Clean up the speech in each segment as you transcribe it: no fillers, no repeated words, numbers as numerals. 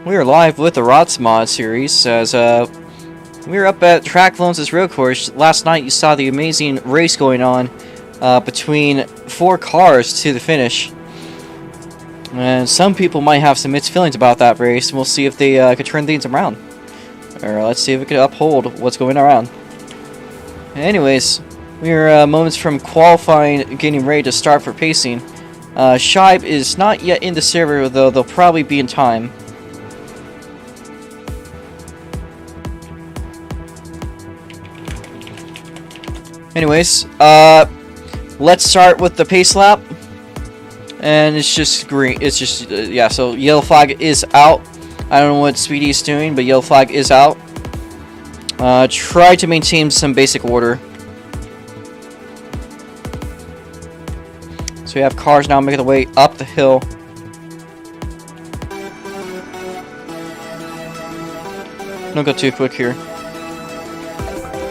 We are live with the ROX mod series as we were up at Track Loans' road course. Last night you saw the amazing race going on between 4 cars to the finish. And some people might have some mixed feelings about that race. We'll see if they could turn things around. Or let's see if we can uphold what's going around. Anyways, we are moments from qualifying, getting ready to start for pacing. Shibe is not yet in the server, though they'll probably be in time. Anyways, let's start with the pace lap. And it's just green. It's just, yeah, so yellow flag is out. I don't know what Speedy's doing, but yellow flag is out. Try to maintain some basic order. So we have cars now making their way up the hill. Don't go too quick here.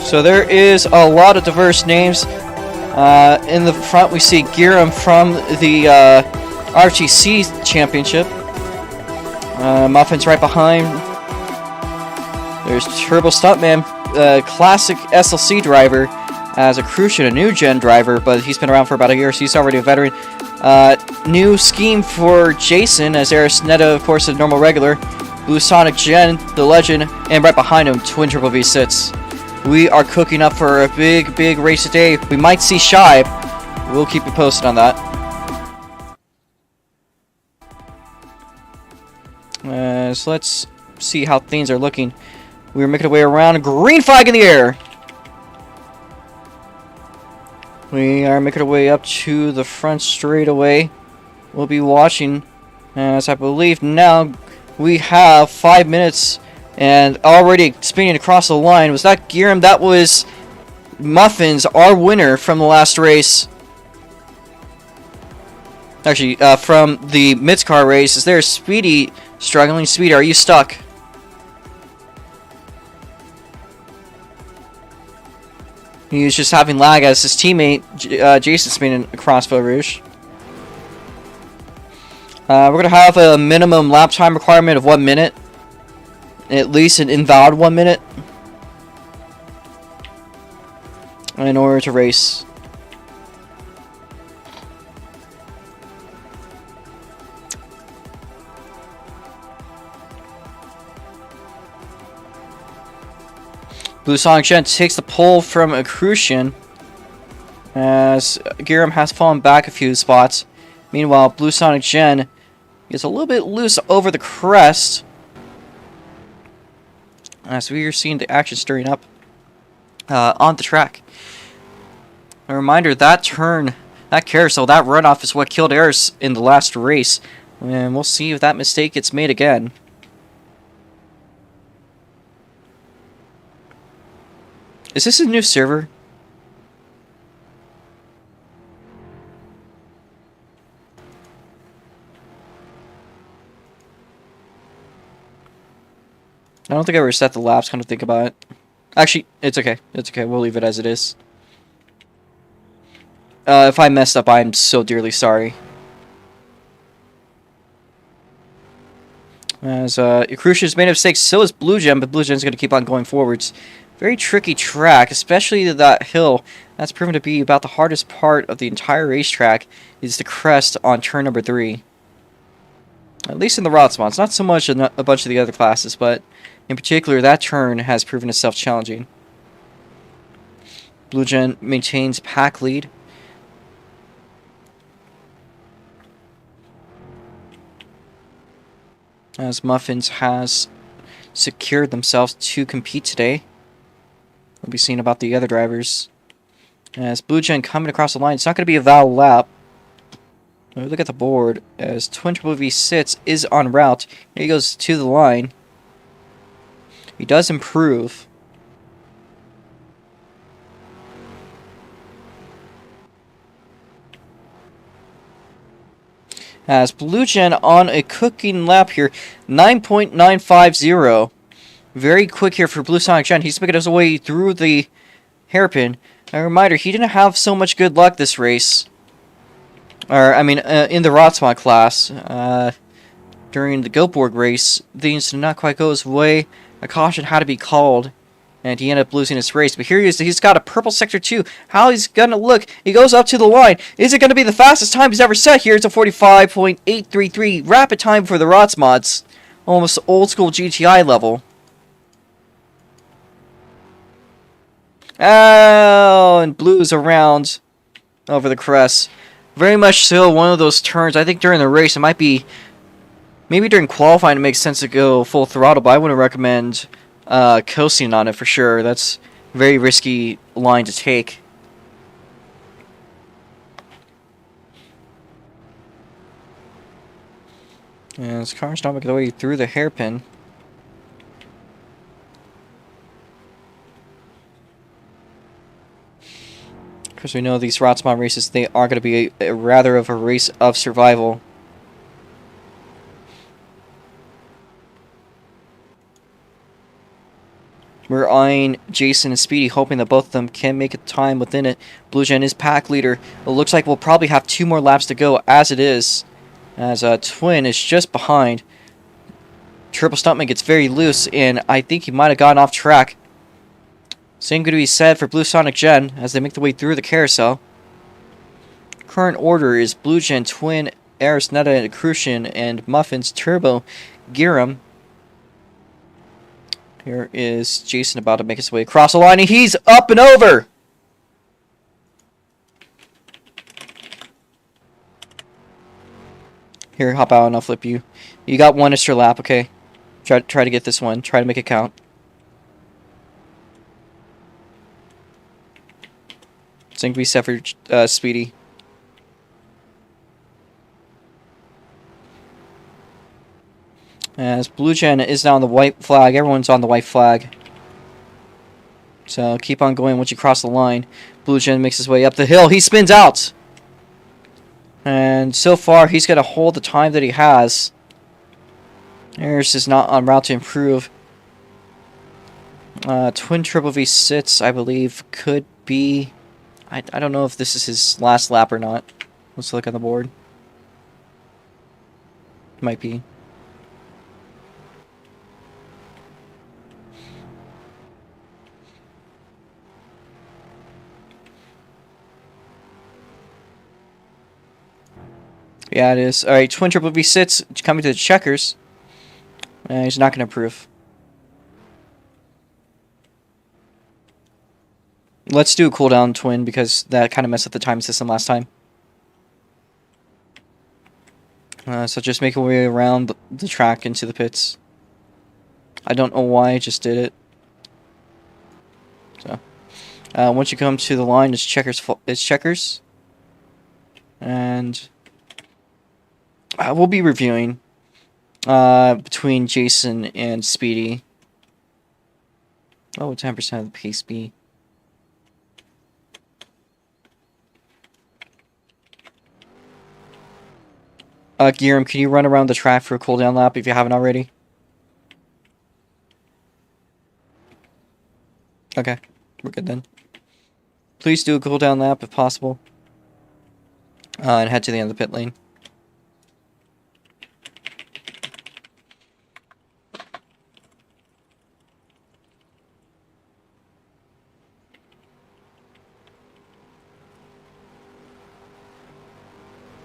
So there is a lot of diverse names. In the front we see Giram from the RFTC championship. Muffin's right behind. There's Turbo Stuntman, classic SLC driver, as a Crucian, a new gen driver, but he's been around for about a year, so he's already a veteran. New scheme for Jason, as Eris Netta, of course, a normal regular. Blue Sonic Gen, the legend, and right behind him, Twin Triple V sits. We are cooking up for a big race today. We might see Shibe. We'll keep you posted on that. So let's see how things are looking. We're making our way around. Green flag in the air. We are making our way up to the front straightaway. We'll be watching, as I believe now we have 5 minutes. And already spinning across the line. Was that Giram? That was Muffins, our winner from the last race. Actually, from the mid-car race. Is there Speedy struggling? Speedy, are you stuck? He was just having lag as his teammate, Jason, spinning across Faux Rouge. We're going to have a minimum lap time requirement of 1 minute. At least an invalid 1 minute in order to race. Blue Sonic Gen takes the pole from a Crucian, as Giram has fallen back a few spots. Meanwhile, Blue Sonic Gen gets a little bit loose over the crest. As we are seeing the action stirring up on the track. A reminder, that turn, that carousel, that runoff is what killed Eris in the last race. And we'll see if that mistake gets made again. Is this a new server? I don't think I reset the laps, kind of think about it. Actually, it's okay. It's okay. We'll leave it as it is. If I messed up, I'm so dearly sorry. As Crucian's made a mistake, so is Blue Gen, but Blue Gen's going to keep on going forwards. Very tricky track, especially that hill. That's proven to be about the hardest part of the entire racetrack, is the crest on turn number 3. At least in the ROX mods. Not so much in a bunch of the other classes, but in particular, that turn has proven itself challenging. Blue Gen maintains pack lead. As Muffins has secured themselves to compete today. We'll be seeing about the other drivers. As Blue Gen coming across the line, it's not going to be a valid lap. Look at the board as Twin Triple V sits is en route. Here he goes to the line. He does improve. As Blue Gen on a cooking lap here, 9.950. Very quick here for Blue Sonic Gen. He's making his way through the hairpin. A reminder, he didn't have so much good luck this race. Or, I mean, in the ROX mod class. during the Goatboard race, things did not quite go his way. A caution had to be called, and he ended up losing his race. But here he is. He's got a purple sector 2. How he's going to look? He goes up to the line. Is it going to be the fastest time he's ever set here? It's a 45.833 rapid time for the ROX mods. Almost old school GTI level. Oh, and blues around over the crest. Very much so one of those turns. I think during the race, it might be... Maybe during qualifying it makes sense to go full throttle, but I wouldn't recommend coasting on it for sure. That's a very risky line to take. And this car's not making the way through the hairpin. Because we know these ROX mod races, they are going to be rather of a race of survival. We're eyeing Jason and Speedy, hoping that both of them can make a time within it. Blue Gen is pack leader. It looks like we'll probably have 2 more laps to go as it is. As Twin is just behind. Triple Stuntman gets very loose, and I think he might have gotten off track. Same could be said for Blue Sonic Gen as they make their way through the carousel. Current order is Blue Gen, Twin, Aris, Netta, and Crucian, and Muffins, Turbo, Giram. Here is Jason about to make his way across the line, and he's up and over! Here, hop out and I'll flip you. You got 1 extra lap, okay? Try to get this one. Try to make it count. Same can be set for Speedy. As Blue Gen is now on the white flag. Everyone's on the white flag. So keep on going once you cross the line. Blue Gen makes his way up the hill. He spins out. And so far, he's going to hold the time that he has. Aris is not on route to improve. Twin Triple V6, I believe, could be... I don't know if this is his last lap or not. Let's look on the board. Might be. Yeah, it is. Alright, Twin Triple V6 coming to the checkers. He's not going to improve. Let's do a cooldown Twin because that kind of messed up the time system last time. So just make our way around the track into the pits. I don't know why I just did it. So once you come to the line, it's checkers. And we'll be reviewing between Jason and Speedy. Oh, 10% of the pace B. Giram, can you run around the track for a cooldown lap if you haven't already? Okay, we're good then. Please do a cooldown lap if possible. And head to the end of the pit lane.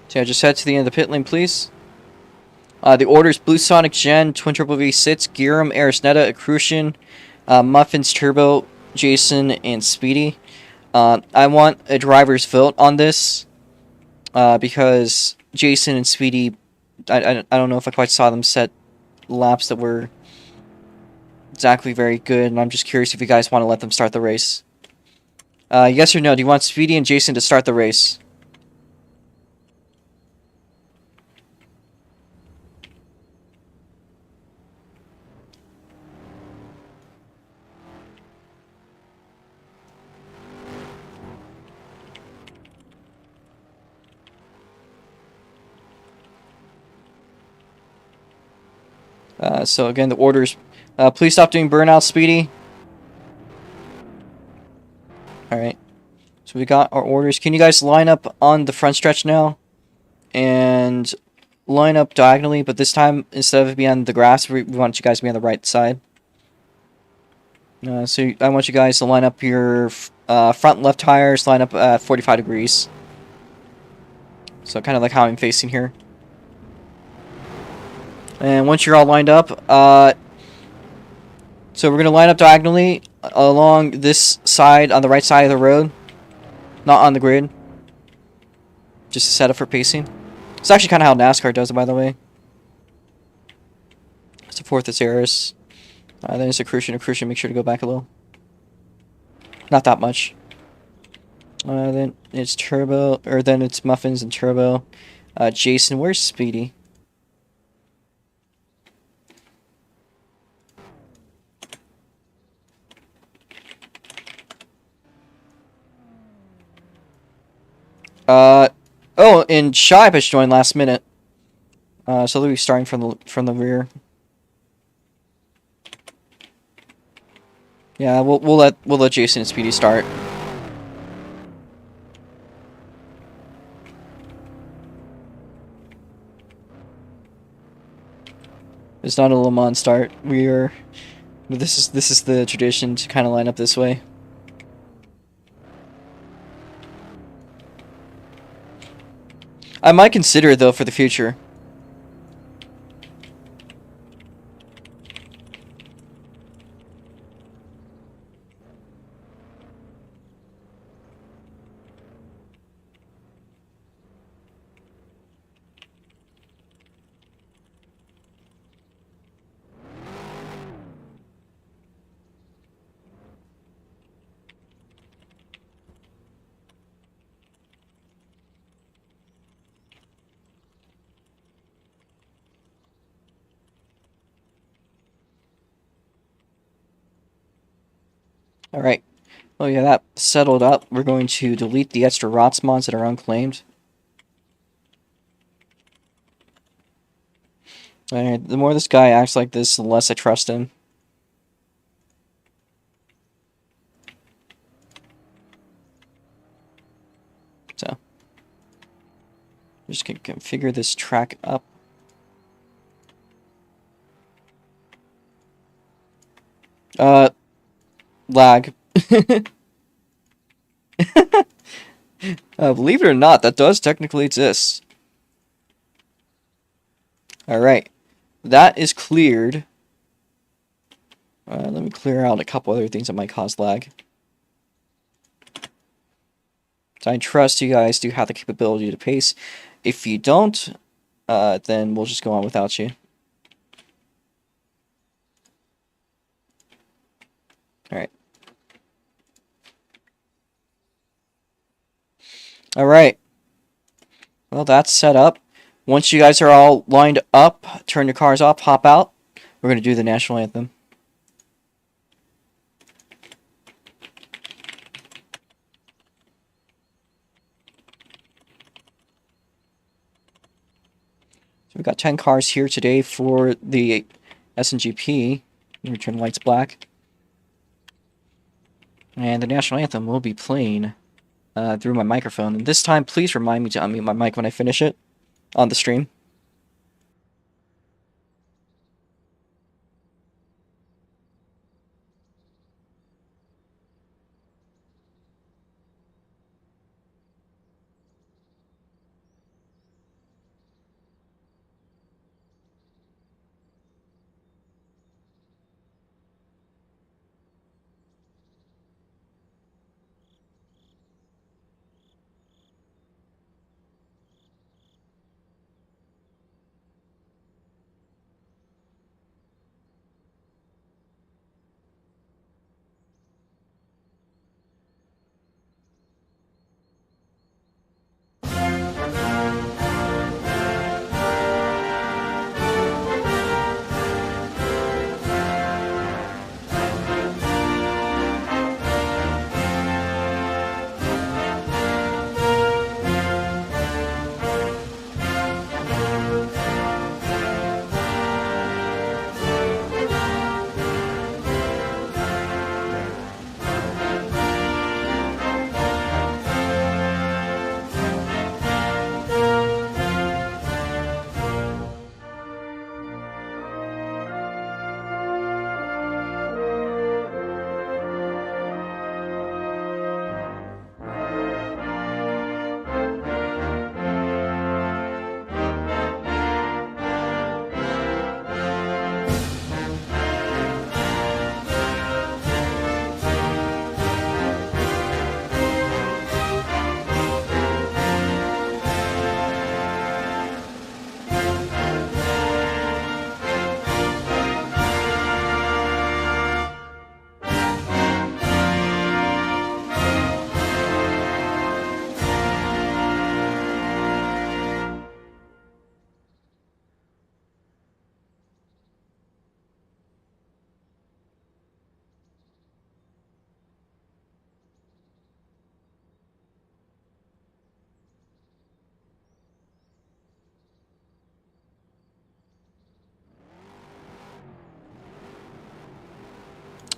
So yeah, just head to the end of the pit lane, please. The orders: Blue Sonic Gen, Twin Triple V6, Giram, Arisnetta, Accrucian, Muffins, Turbo, Jason, and Speedy. I want a driver's vote on this because Jason and Speedy, I don't know if I quite saw them set laps that were exactly very good, and I'm just curious if you guys want to let them start the race. Yes or no? Do you want Speedy and Jason to start the race? So again, the orders, please stop doing burnout, Speedy. Alright, so we got our orders. Can you guys line up on the front stretch now? And line up diagonally, but this time, instead of being on the grass, we want you guys to be on the right side. So I want you guys to line up your front left tires, line up at 45 degrees. So kind of like how I'm facing here. And once you're all lined up, so we're going to line up diagonally along this side, on the right side of the road. Not on the grid. Just to set up for pacing. It's actually kind of how NASCAR does it, by the way. It's a fourth is Eris. Then it's a Crucian. Make sure to go back a little. Not that much. Then it's Turbo, or then it's Muffins and Turbo. Jason, where's Speedy? Oh, and Shive has joined last minute. So they'll be starting from the rear. Yeah, we'll let Jason and Speedy start. It's not a Le Mans start. This is the tradition to kind of line up this way. I might consider it though for the future. Alright. Oh yeah, that settled up. We're going to delete the extra ROX mods that are unclaimed. Alright, the more this guy acts like this, the less I trust him. So, just gonna configure this track up. Lag. Believe it or not, that does technically exist. Alright. That is cleared. Let me clear out a couple other things that might cause lag. So I trust you guys do have the capability to pace. If you don't, then we'll just go on without you. Alright. Alright. Well, that's set up. Once you guys are all lined up, turn your cars off, hop out. We're going to do the national anthem. So we've got 10 cars here today for the SNGP. Let me turn the lights black. And the national anthem will be playing through my microphone. And this time, please remind me to unmute my mic when I finish it on the stream.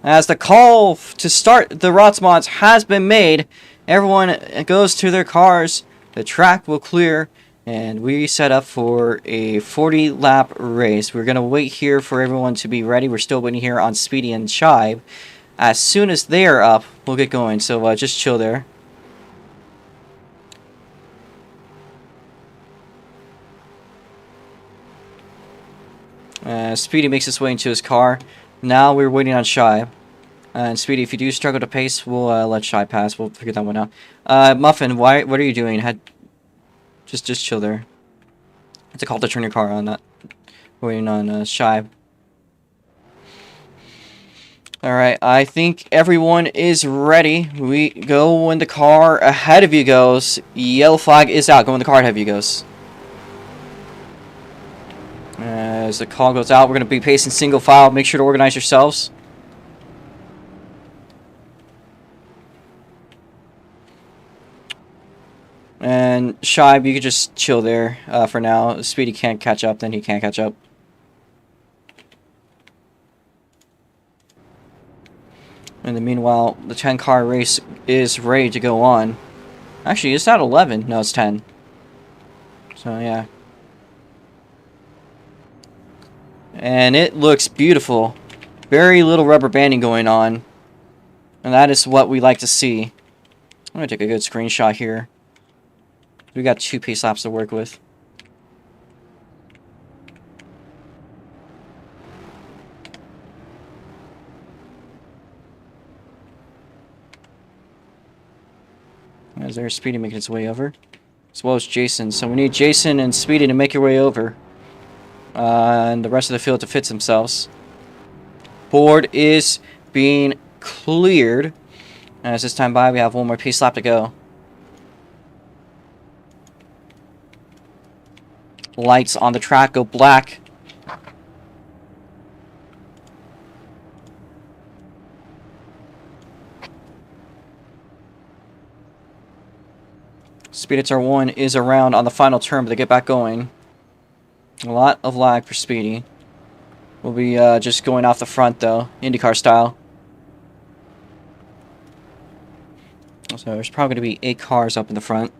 As the call to start the ROX mods has been made, everyone goes to their cars, the track will clear, and we set up for a 40-lap race. We're going to wait here for everyone to be ready. We're still waiting here on Speedy and Shive. As soon as they are up, we'll get going, so just chill there. Speedy makes his way into his car. Now we're waiting on Shy. And Speedy, if you do struggle to pace, we'll let Shy pass. We'll figure that one out. Muffin, what are you doing? Just chill there. It's a call to turn your car on, not waiting on Shy. Alright, I think everyone is ready. We go when the car ahead of you goes. Yellow flag is out. Go when the car ahead of you goes. As the call goes out, we're going to be pacing single file. Make sure to organize yourselves. And Shive, you could just chill there for now. If Speedy can't catch up, then he can't catch up. And then meanwhile, the 10-car race is ready to go on. Actually, is that 11? No, it's 10. So, yeah. And it looks beautiful. Very little rubber banding going on. And that is what we like to see. I'm going to take a good screenshot here. We got 2 pace laps to work with. As there's Speedy making its way over. As well as Jason. So we need Jason and Speedy to make your way over. And the rest of the field to fix themselves. Board is being cleared. And as this time by, we have one more pace lap to go. Lights on the track go black. Speeditzer 1 is around on the final turn, but they get back going. A lot of lag for Speedy. We'll be just going off the front, though, IndyCar style. So there's probably going to be 8 cars up in the front.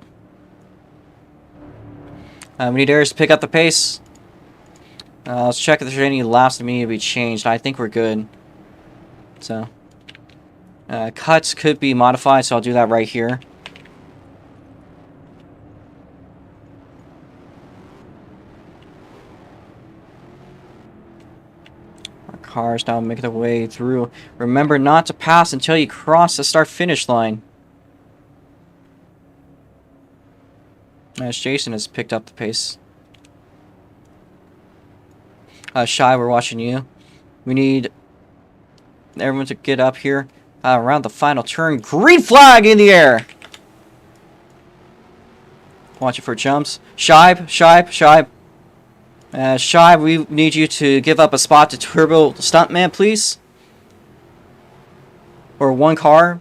We need Aries to pick up the pace. Let's check if there's any laps that need to be changed. I think we're good. So, cuts could be modified, so I'll do that right here. Our cars now making their way through. Remember not to pass until you cross the start-finish line. As Jason has picked up the pace. Shy, we're watching you. We need everyone to get up here around the final turn. Green flag in the air! Watching for jumps. Shy. Shy, we need you to give up a spot to Turbo Stuntman, please. Or one car.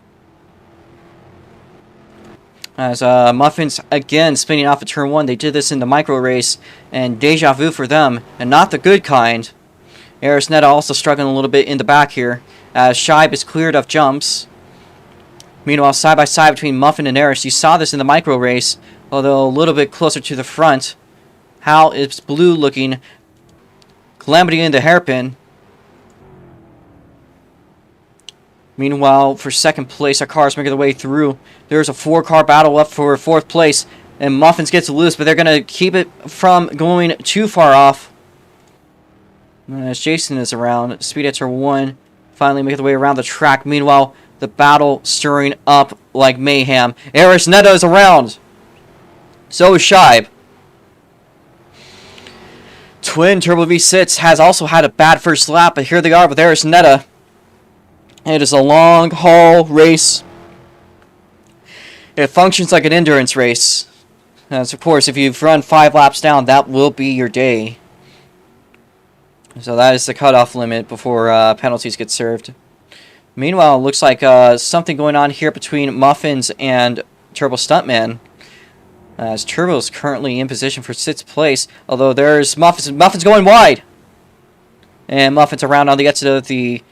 As Muffins, again, spinning off of turn 1. They did this in the micro race, and deja vu for them, and not the good kind. Arisnetta also struggling a little bit in the back here, as Shibe is cleared of jumps. Meanwhile, side by side between Muffin and Eris, you saw this in the micro race, although a little bit closer to the front. How is Blue looking? Calamity in the hairpin. Meanwhile, for second place, our cars making their way through. There's a 4-car battle up for 4th place. And Muffins gets loose, but they're going to keep it from going too far off. And as Jason is around, Speeditzer 1 finally making their way around the track. Meanwhile, the battle stirring up like mayhem. Arisnetta is around. So is Shibe. Twin Turbo V6 has also had a bad first lap, but here they are with Arisnetta. It is a long haul race. It functions like an endurance race. As of course, if you've run 5 laps down, that will be your day. So that is the cutoff limit before penalties get served. Meanwhile, it looks like something going on here between Muffins and Turbo Stuntman. As Turbo is currently in position for 6th place, although there's Muffins going wide. And Muffins around on the exit of the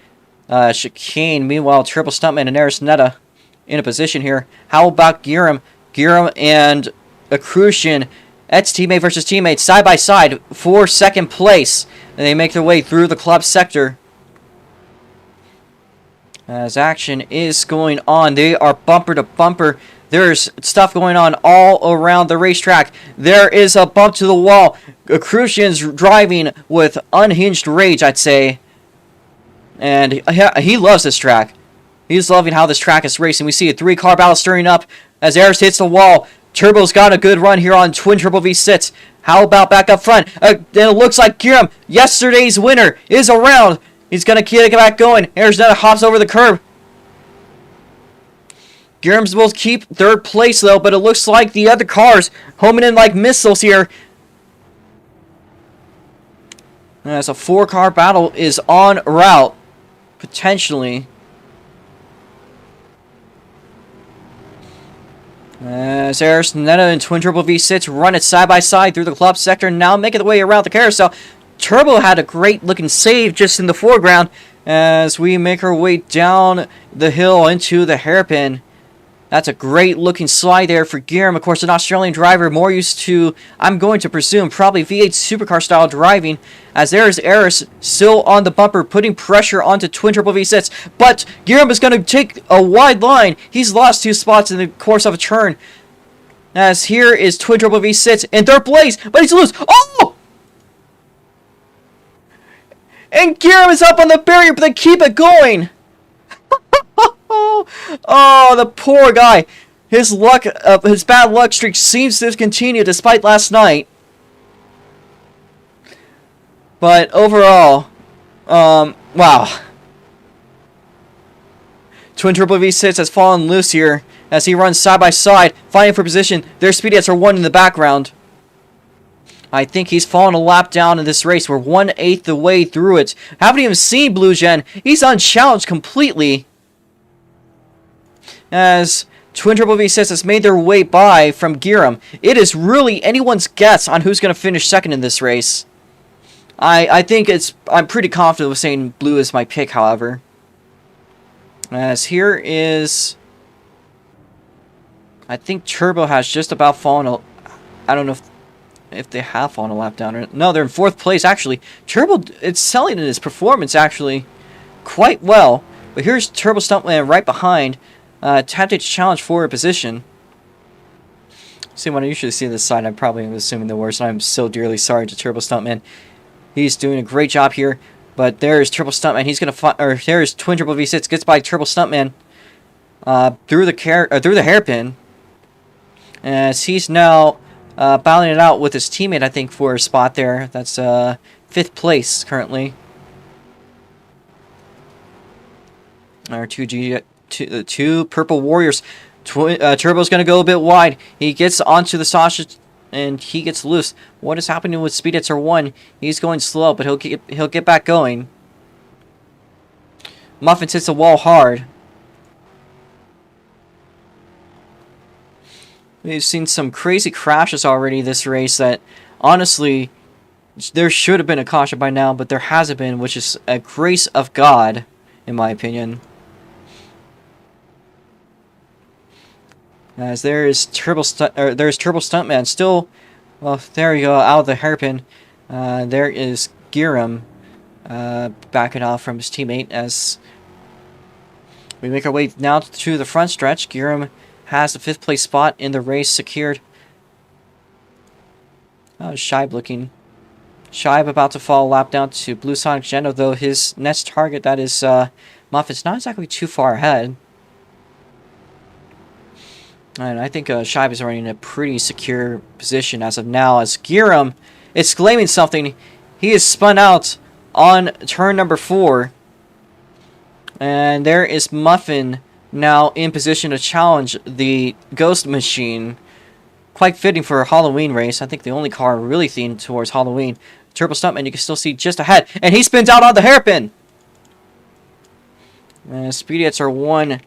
chicane. Meanwhile, Triple Stuntman and Arisnetta in a position here. How about Giram? Giram and Accrucian. It's teammate versus teammate, side by side for second place. And they make their way through the club sector. As action is going on, they are bumper to bumper. There's stuff going on all around the racetrack. There is a bump to the wall. Accrucian's driving with unhinged rage, I'd say. And he loves this track. He's loving how this track is racing. We see a 3-car battle stirring up as Aris hits the wall. Turbo's got a good run here on Twin Turbo V6. How about back up front? Then it looks like Giram, yesterday's winner, is around. He's going to get back going. Arisnetta hops over the curb. Giram's will keep third place, though, but it looks like the other cars homing in like missiles here. As a 4-car battle is en route, potentially. As Arisnetta and Twin Turbo V6 run it side by side through the club sector, now making the way around the carousel. Turbo had a great looking save just in the foreground as we make our way down the hill into the hairpin. That's a great looking slide there for Giram. Of course, an Australian driver, more used to, I'm going to presume, probably V8 supercar style driving. As there is Aris still on the bumper, putting pressure onto Twin Turbo V6. But Giram is going to take a wide line. He's lost 2 spots in the course of a turn. As here is Twin Turbo V6 in third place, but he's loose. Oh! And Giram is up on the barrier, but they keep it going. Oh, the poor guy. His bad luck streak seems to continue despite last night. But overall, wow. Twin Turbo V6 has fallen loose here as he runs side by side, fighting for position. Their speedettes are 1 in the background. I think he's fallen a lap down in this race. We're 1/8 the way through it. Haven't even seen Blue Gen. He's unchallenged completely. As Twin Turbo V6 has made their way by from Giram. It is really anyone's guess on who's going to finish second in this race. I think I'm pretty confident with saying Blue is my pick, however. As here is, I think Turbo has just about fallen. I don't know if they have fallen a lap down or no. They're in 4th place actually. Turbo, it's selling in his performance actually quite well. But here's Turbo Stuntman right behind. Attempted to challenge for a position. See, when I usually see this side, I'm probably assuming the worst, and I'm so dearly sorry to Turbo Stuntman. He's doing a great job here, but there's Turbo Stuntman. He's gonna there's Twin Turbo V6 gets by Turbo Stuntman through the hairpin, as he's now battling it out with his teammate. I think for a spot there. That's 5th place currently. Our two Purple Warriors. Turbo's going to go a bit wide. He gets onto the sausage and he gets loose. What is happening with Speedettes are 1? He's going slow, but he'll get back going. Muffins hits the wall hard. We've seen some crazy crashes already this race that, honestly, there should have been a caution by now, but there hasn't been, which is a grace of God, in my opinion. As there's Turbo Stuntman still, well, there you go, out of the hairpin. There is Giram backing off from his teammate as we make our way now to the front stretch. Giram has the 5th place spot in the race secured. Oh, Shibe looking. Shibe about to fall a lap down to Blue Sonic Gendo, though his next target, that is Muffins, not exactly too far ahead. And I think Shibe is already in a pretty secure position as of now, as Giram is claiming something. He is spun out on turn number 4. And there is Muffin now in position to challenge the Ghost Machine. Quite fitting for a Halloween race. I think the only car really themed towards Halloween. Turbo Stuntman, you can still see just ahead. And he spins out on the hairpin. Speediettes are 1.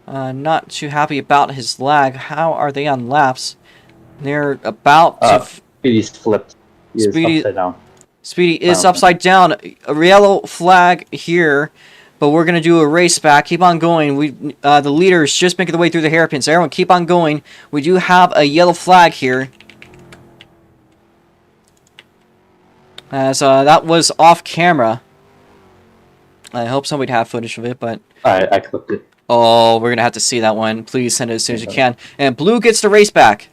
Not too happy about his lag. How are they on laps? They're about to... Speedy's flipped. Speedy is upside down. Speedy is upside down. A yellow flag here. But we're going to do a race back. Keep on going. The leader is just making the way through the hairpins. Everyone, keep on going. We do have a yellow flag here. As that was off camera. I hope somebody'd have footage of it, but... I clipped it. Oh, we're going to have to see that one. Please send it as soon as you can. And Blue gets the race back.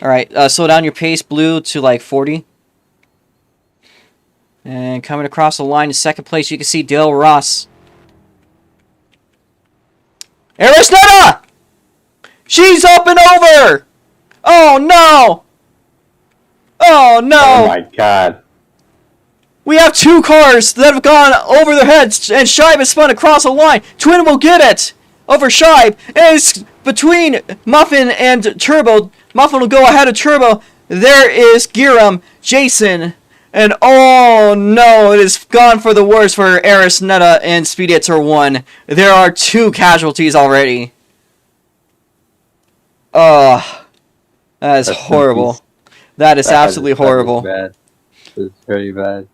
Alright, slow down your pace, Blue, to like 40. And coming across the line in second place, you can see Dale Ross. Arisnetta! She's up and over! Oh, no! Oh, no! Oh, my God. We have 2 cars that have gone over their heads, and Shibe has spun across the line. Twin will get it over Shibe. And it's between Muffin and Turbo. Muffin will go ahead of Turbo. There is Giram, Jason... And oh no, it has gone for the worst for Arisnetta and Speedhitzer 1. There are 2 casualties already. That is horrible. That is absolutely horrible. Bad. It's very bad.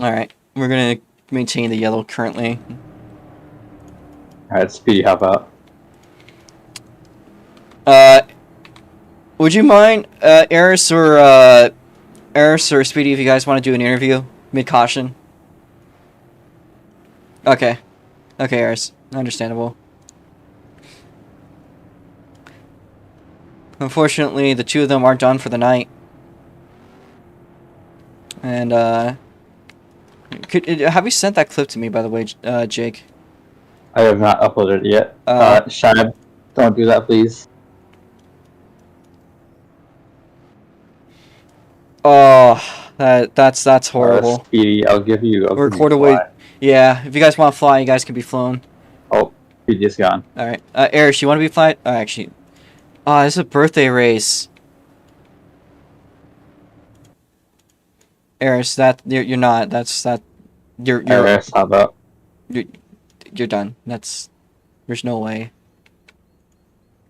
Alright, we're going to maintain the yellow currently. Alright, Speedy, how about? Would you mind, Eris or Speedy, if you guys want to do an interview mid-caution? Okay. Okay, Eris. Understandable. Unfortunately, the 2 of them aren't done for the night. And, have you sent that clip to me, by the way, Jake? I have not uploaded it yet. Shab, don't do that, please. Oh, that's horrible. Speedy, I'll give you. Record away. Yeah, if you guys want to fly, you guys can be flown. Oh, Speedy's gone. All right, Eris, you want to be flight? Actually, it's a birthday race. Eris, you're not. You're Eris, how about? You're done. There's no way.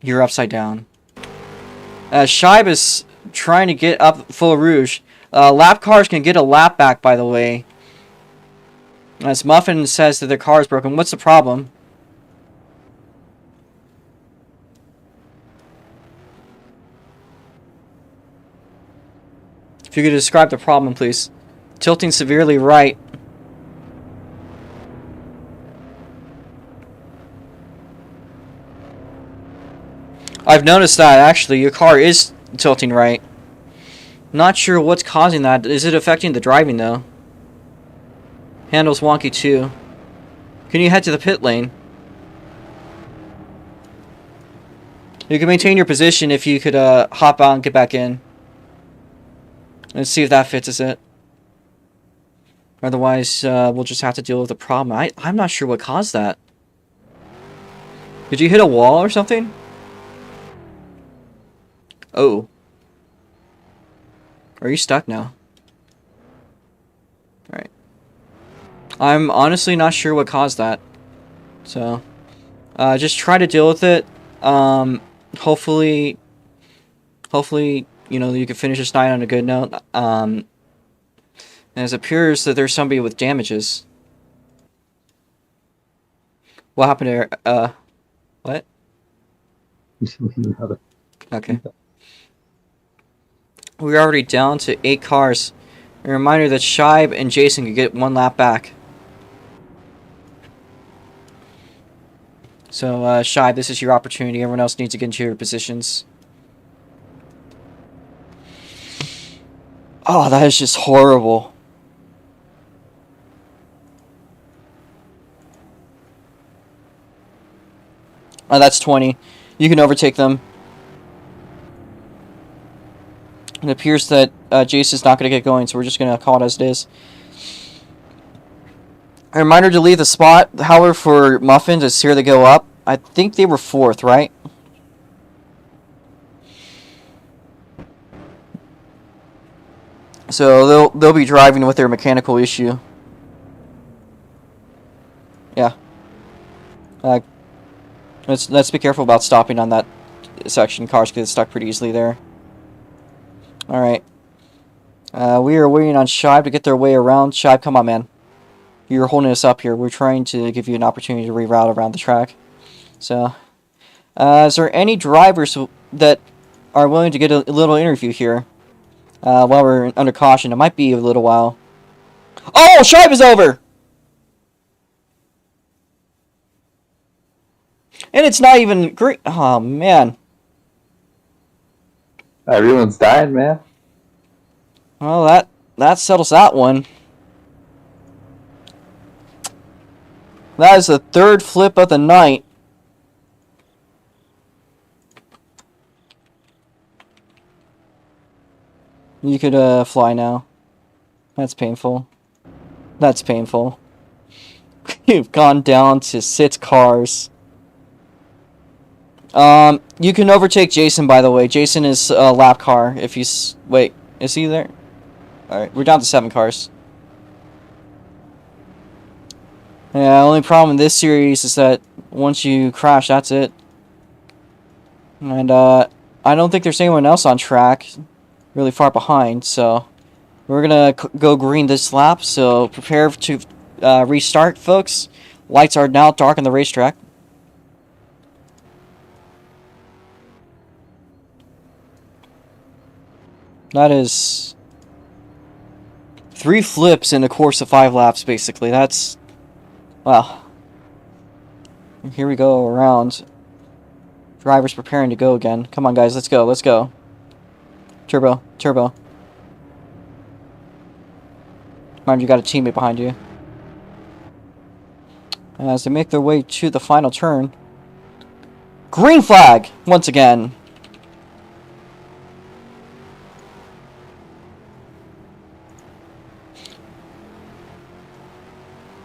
You're upside down. Shibe is trying to get up full rouge. Lap cars can get a lap back, by the way. As Muffin says that their car is broken. What's the problem? If you could describe the problem, please. Tilting severely right. I've noticed that, actually. Your car is tilting right. Not sure what's causing that. Is it affecting the driving, though? Handle's wonky, too. Can you head to the pit lane? You can maintain your position if you could hop out and get back in. Let's see if that fixes it. Otherwise, we'll just have to deal with the problem. I'm not sure what caused that. Did you hit a wall or something? Oh. Are you stuck now? Alright. I'm honestly not sure what caused that. So, just try to deal with it. Hopefully, you know, you can finish this night on a good note. And it appears that there's somebody with damages. What happened to what? Okay. We're already down to 8 cars. A reminder that Shibe and Jason can get 1 lap back. So, Shibe, this is your opportunity. Everyone else needs to get into your positions. Oh, that is just horrible. Oh, that's 20. You can overtake them. It appears that Jason's not going to get going, so we're just going to call it as it is. A reminder to leave the spot. However, for Muffin to steer to go up, I think they were 4th, right? So they'll be driving with their mechanical issue. Yeah. Let's be careful about stopping on that section. Cars get stuck pretty easily there. Alright. We are waiting on Shibe to get their way around. Shibe, come on, man. you're holding us up here. We're trying to give you an opportunity to reroute around the track. So, is there any drivers that are willing to get a little interview here while we're under caution? It might be a little while. Oh, Shibe is over! And it's not even great. Oh, man. Everyone's dying, man. Well, that settles that one. That is the third flip of the night. You could fly now. That's painful. That's painful. You've gone down to 6 cars. You can overtake Jason, by the way. Jason is a lap car. If you wait, is he there? All right, we're down to 7 cars. Yeah, only problem in this series is that once you crash, that's it. And I don't think there's anyone else on track really far behind, so we're gonna go green this lap. So prepare to restart, folks. Lights are now dark on the racetrack. That is 3 flips in the course of 5 laps, basically. That's... wow. Here we go around. Driver's preparing to go again. Come on, guys. Let's go. Let's go. Turbo. Turbo. Mind you, got a teammate behind you. As they make their way to the final turn. Green flag! Once again.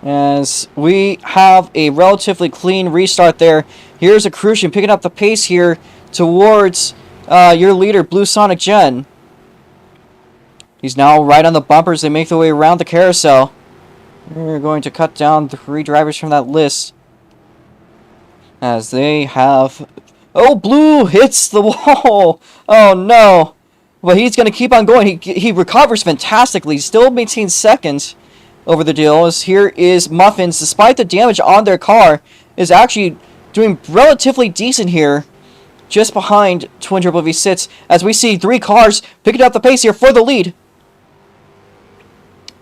As we have a relatively clean restart there. Here's Accrusion picking up the pace here towards your leader, Blue Sonic Gen. He's now right on the bumpers. They make their way around the carousel. We're going to cut down 3 drivers from that list. As they have... oh, Blue hits the wall! Oh, no! But he's going to keep on going. He recovers fantastically. Still maintains second over the deal. As here is Muffins, despite the damage on their car, is actually doing relatively decent here. Just behind Twin Turbo V6. As we see 3 cars picking up the pace here for the lead.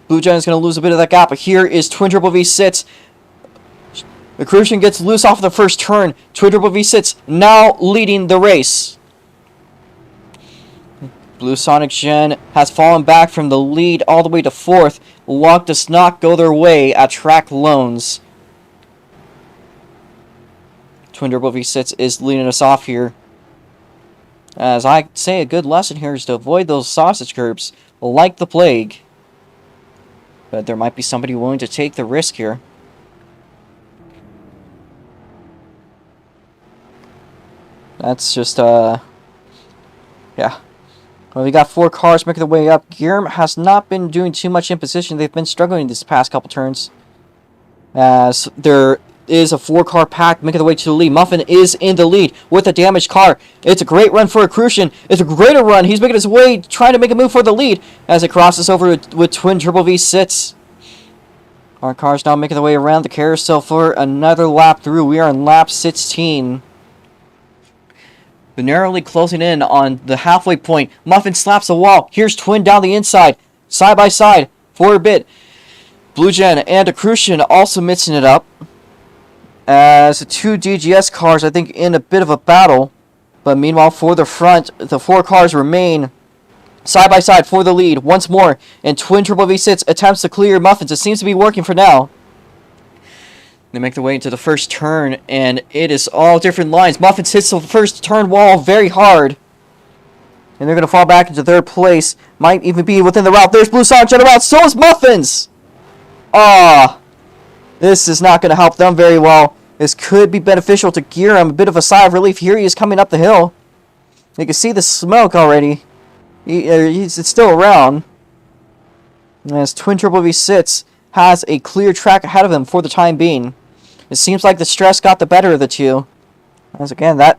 Blue Gen is going to lose a bit of that gap, but here is Twin Turbo V6. The Crucian gets loose off the first turn. Twin Turbo V6 now leading the race. Blue Sonic Gen has fallen back from the lead all the way to 4th. Luck does not go their way at track loans. Twin Turbo V6 is leading us off here. As I say, a good lesson here is to avoid those sausage curbs like the plague. But there might be somebody willing to take the risk here. That's just, yeah. Well, we got 4 cars making their way up. Giram has not been doing too much in position. They've been struggling these past couple turns. As there is a 4-car pack making their way to the lead. Muffin is in the lead with a damaged car. It's a great run for Accrusion. It's a greater run. He's making his way, trying to make a move for the lead as it crosses over with Twin Turbo V6. Our cars now making their way around the carousel for another lap through. We are on lap 16. But narrowly closing in on the halfway point. Muffin slaps the wall. Here's Twin down the inside. Side by side for a bit. Blue Gen and Accrusion also mixing it up. As the 2 DGS cars, I think, in a bit of a battle. But meanwhile, for the front, the 4 cars remain side by side for the lead once more. And Twin Turbo V6 attempts to clear Muffins. It seems to be working for now. They make their way into the first turn, and it is all different lines. Muffins hits the first turn wall very hard. And they're going to fall back into 3rd place. Might even be within the route. There's Blue Sonic on the route. So is Muffins! Ah, this is not going to help them very well. This could be beneficial to Giram. A bit of a sigh of relief. Here he is coming up the hill. You can see the smoke already. It's still around. As Twin Turbo V6 has a clear track ahead of him for the time being. It seems like the stress got the better of the two. As again, that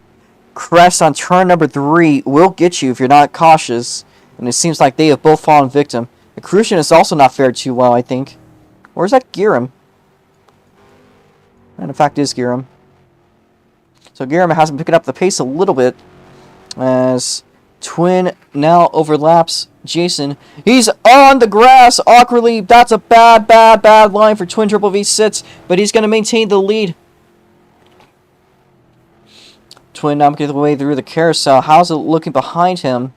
crest on turn number 3 will get you if you're not cautious. And it seems like they have both fallen victim. The Crucian has also not fared too well, I think. Or is that Giram? And in fact, it is Giram. So Giram has been picking up the pace a little bit as Twin now overlaps Jason. He's on the grass awkwardly. That's a bad line for Twin Triple V6, but he's going to maintain the lead. Twin now making the way through the carousel. How's it looking behind him?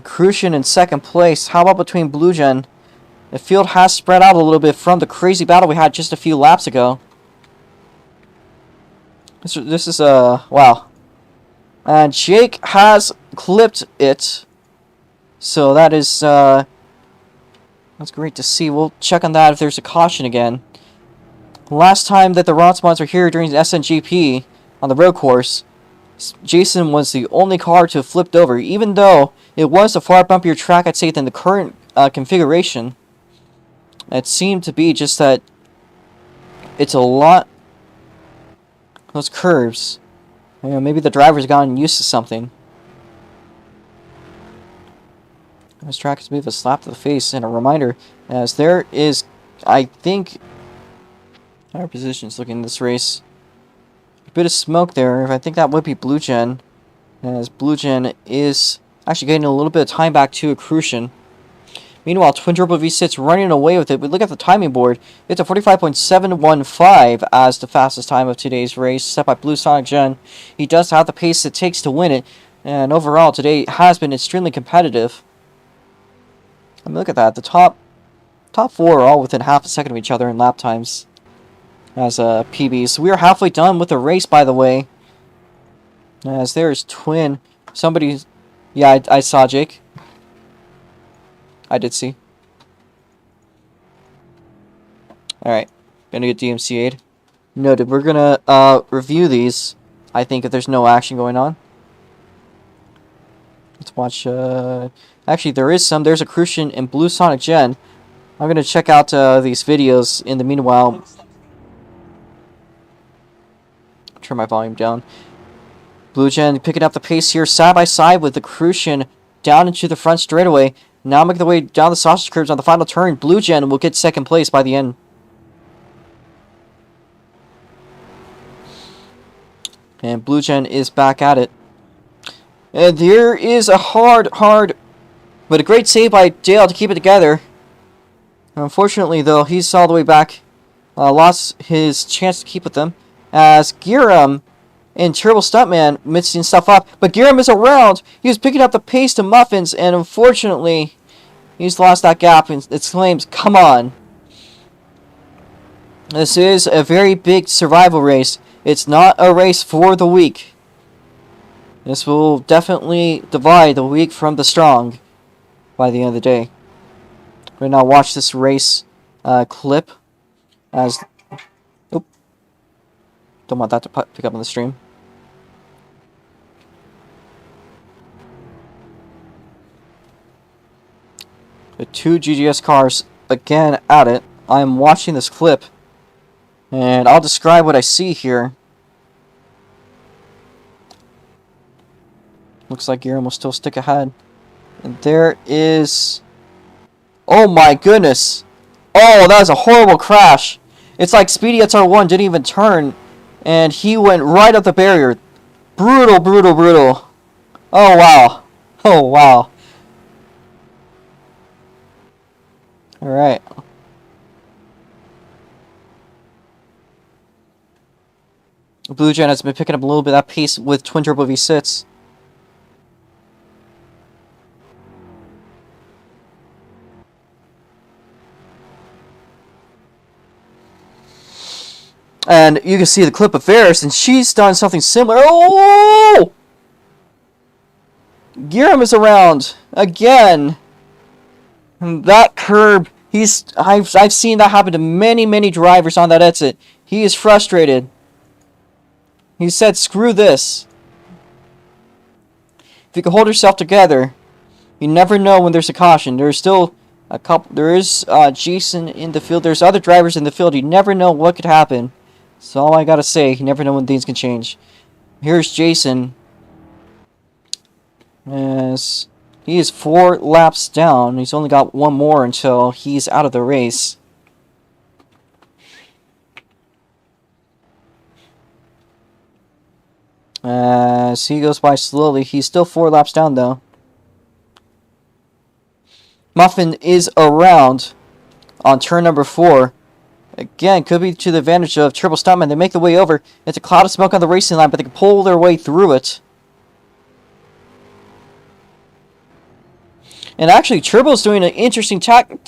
Crucian in second place. How about between Blue Gen? The field has spread out a little bit from the crazy battle we had just a few laps ago. This is wow. And Jake has clipped it. So that is that's great to see. We'll check on that if there's a caution again. Last time that the ROX mods were here during the SNGP on the road course, Jason was the only car to have flipped over, even though it was a far bumpier track, I'd say, than the current configuration. It seemed to be just that it's a lot. Those curves. You know, maybe the driver's gotten used to something. This track is a bit of a slap to the face and a reminder, as there is, I think, our positions looking in this race. A bit of smoke there. I think that would be Blue Gen, as Blue Gen is actually getting a little bit of time back to Crucian. Meanwhile, Twin Turbo V6 running away with it. We look at the timing board. It's a 45.715 as the fastest time of today's race, set by Blue Sonic Gen. He does have the pace it takes to win it, and overall today has been extremely competitive. I mean, look at that. The top four are all within half a second of each other in lap times as PBs. So we are halfway done with the race, by the way. As there's Twin. Somebody, yeah, I saw Jake. I did see. Alright. Gonna get DMCA'd. Noted. We're gonna review these. I think if there's no action going on. Let's watch. Actually, there is some. There's a Crucian and Blue Sonic Gen. I'm gonna check out these videos in the meanwhile. Turn my volume down. Blue Gen picking up the pace here side by side with the Crucian down into the front straightaway. Now making the way down the sausage curves on the final turn. Blue Gen will get second place by the end. And Blue Gen is back at it. And there is a hard, but a great save by Dale to keep it together. Unfortunately, though, he's all the way back. Lost his chance to keep with them. As Giram and Terrible Stuntman mixing stuff up. But Giram is around. He was picking up the pace to Muffins, and unfortunately, he's lost that gap and exclaims, "Come on." This is a very big survival race. It's not a race for the weak. This will definitely divide the weak from the strong by the end of the day. We're going to now watch this race clip as... Oop. Don't want that to pick up on the stream. The two GGS cars again at it. I'm watching this clip, and I'll describe what I see here. Looks like Giram will still stick ahead. And there is... Oh my goodness! Oh, that was a horrible crash! It's like Speedy SR1 didn't even turn, and he went right up the barrier. Brutal, brutal, brutal. Oh wow. Oh wow. Alright. Blue Gen has been picking up a little bit of that pace with Twin Turbo V6. And you can see the clip of Ferris, and she's done something similar. Oh! Giram is around again. And that curb, I've seen that happen to many drivers on that exit. He is frustrated. He said, "Screw this." If you can hold yourself together, you never know when there's a caution. There's still a couple. There is Jason in the field. There's other drivers in the field. You never know what could happen. That's all I gotta say. You never know when things can change. Here's Jason. As he is 4 laps down. He's only got one more until he's out of the race. As he goes by slowly. He's still 4 laps down, though. Muffin is around on turn number 4. Again, could be to the advantage of Triple Stuntman. They make the way over. It's a cloud of smoke on the racing line, but they can pull their way through it. And actually, Turbo's doing an interesting tactic.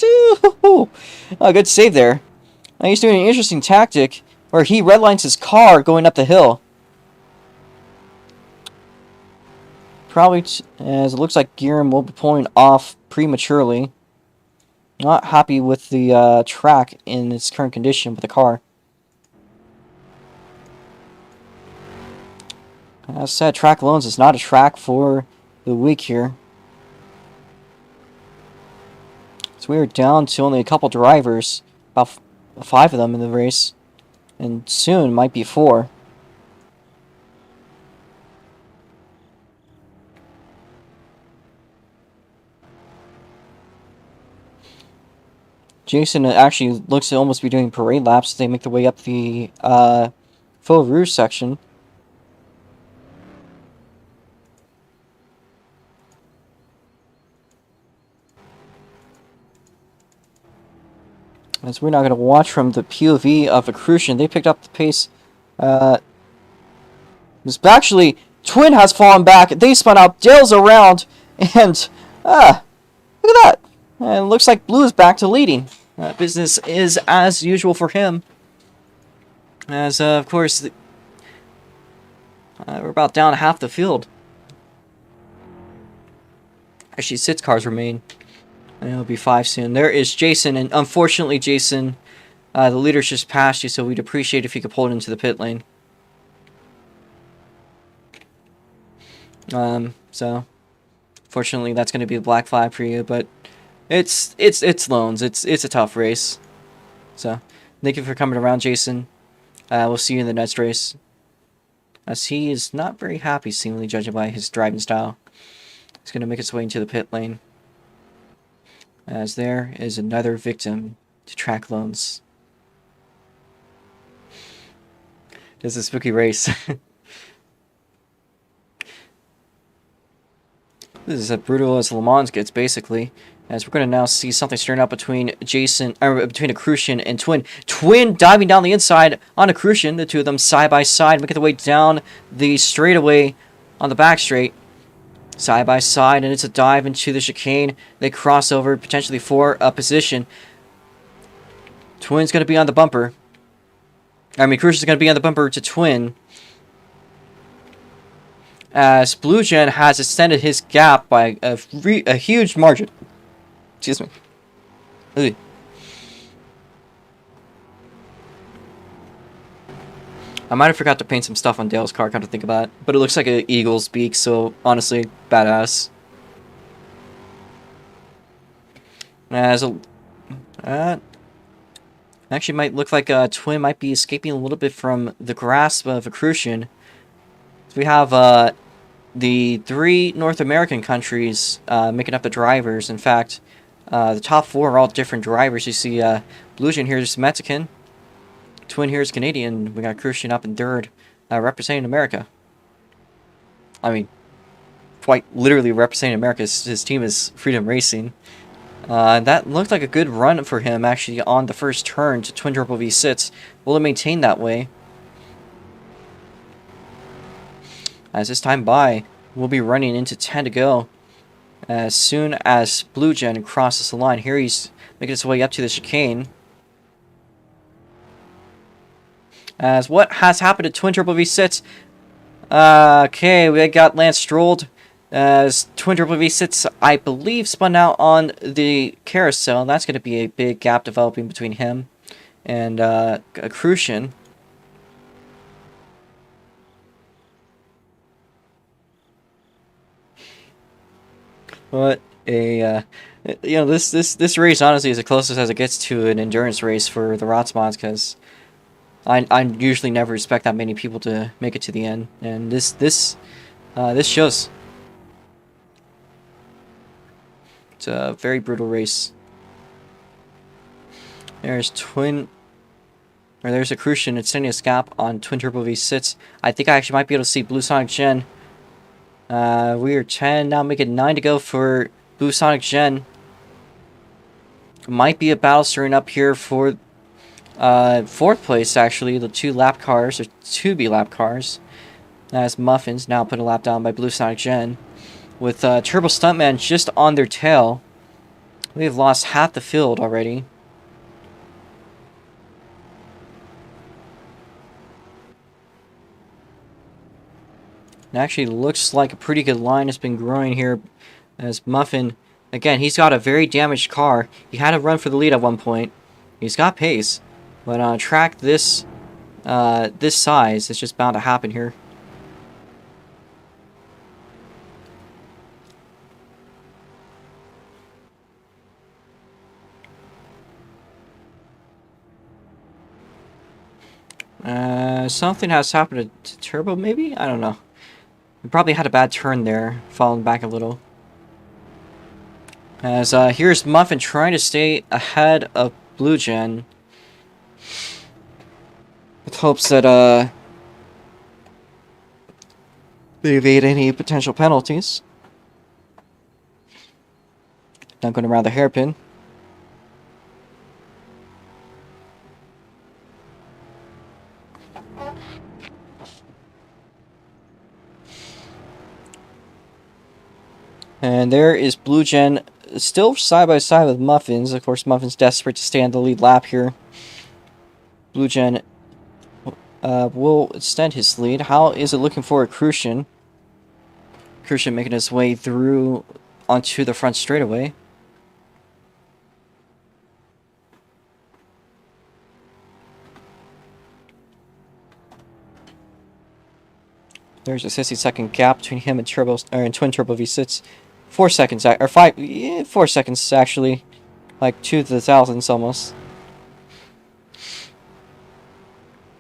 Oh, good save there. He's doing an interesting tactic where he redlines his car going up the hill. Probably, as it looks like Giram will be pulling off prematurely. Not happy with the track in its current condition with the car. As said, track loans is not a track for the week here. So we are down to only a couple drivers, about 5 of them in the race, and soon might be 4. Jason actually looks to almost be doing parade laps as they make their way up the Faux Rouge section. As we're now going to watch from the POV of Accrucian. They picked up the pace. Actually, Twin has fallen back. They spun out. Dale's around. And, look at that. And it looks like Blue is back to leading. Business is as usual for him. As, of course, we're about down half the field. Actually, 6 cars remain. And it'll be 5 soon. There is Jason, and unfortunately, Jason, the leader's just passed you, so we'd appreciate if you could pull it into the pit lane. So, fortunately, that's going to be a black flag for you, but it's loans. It's a tough race. So, thank you for coming around, Jason. We'll see you in the next race. As he is not very happy, seemingly judging by his driving style. He's going to make his way into the pit lane. As there is another victim to track loans. This is a spooky race. This is as brutal as Le Mans gets, basically. As we're going to now see something stirring up between between Accrucian and Twin. Twin diving down the inside on Accrucian. The two of them side by side, making their way down the straightaway on the back straight. Side by side, and it's a dive into the chicane. They cross over potentially for a position. Twin's going to be on the bumper. Accrucian's going to be on the bumper to Twin. As Blue Gen has extended his gap by a huge margin. Excuse me. Ugh. I might have forgot to paint some stuff on Dale's car, come to think about it. But it looks like an eagle's beak, so honestly, badass. As a... actually might look like Twin might be escaping a little bit from the grasp of Accrucian. So we have the 3 North American countries making up the drivers. In fact, the top 4 are all different drivers. You see Blue Gen here is Mexican. Twin here is Canadian. We got Accrucian up in 3rd, representing America. I mean, quite literally representing America. His team is Freedom Racing. That looked like a good run for him, actually, on the first turn to Twin Turbo V6. Will it maintain that way? As this time by, we'll be running into 10 to go. As soon as Blue Gen crosses the line. Here he's making his way up to the chicane. As what has happened to Twin Turbo V6? Okay, we got Lance Stroll. As Twin Turbo V6, I believe, spun out on the carousel. That's going to be a big gap developing between him and Accrucian. What a this race honestly is the closest as it gets to an endurance race for the ROX mods, because I usually never expect that many people to make it to the end, and this shows. It's a very brutal race. There's Twin. Or there's a Crucian extending his gap on Twin Turbo V6. I think I actually might be able to see Blue Sonic Gen. We are 10, now making 9 to go for Blue Sonic Gen. Might be a battle stirring up here for 4th place, actually. The 2 lap cars, or 2B lap cars. As Muffins now put a lap down by Blue Sonic Gen. With Turbo Stuntman just on their tail. We've lost half the field already. It actually looks like a pretty good line has been growing here as Muffin, again, he's got a very damaged car. He had to run for the lead at one point. He's got pace, but on a track this size, it's just bound to happen here. Something has happened to Turbo, maybe? I don't know. We probably had a bad turn there, falling back a little. As here's Muffin trying to stay ahead of Blue Gen. With hopes that they evade any potential penalties. Now going around the hairpin. And there is Blue Gen still side by side with Muffins. Of course, Muffins desperate to stay on the lead lap here. Blue Gen will extend his lead. How is it looking for a Crucian? Crucian making his way through onto the front straightaway. There's a 60-second gap between him and Twin Turbo V6. 4 seconds, or 5, yeah, 4 seconds actually, like 2 to the thousandths almost.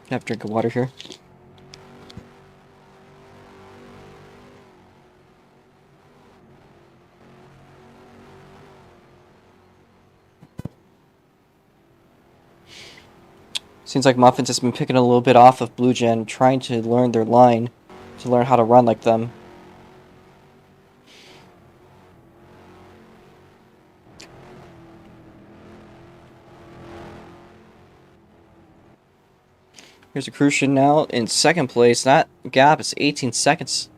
Have a drink of water here. Seems like Muffins has been picking a little bit off of Blue Gen, trying to learn their line, to learn how to run like them. Here's a Crucian now in 2nd place. That gap is 18 seconds.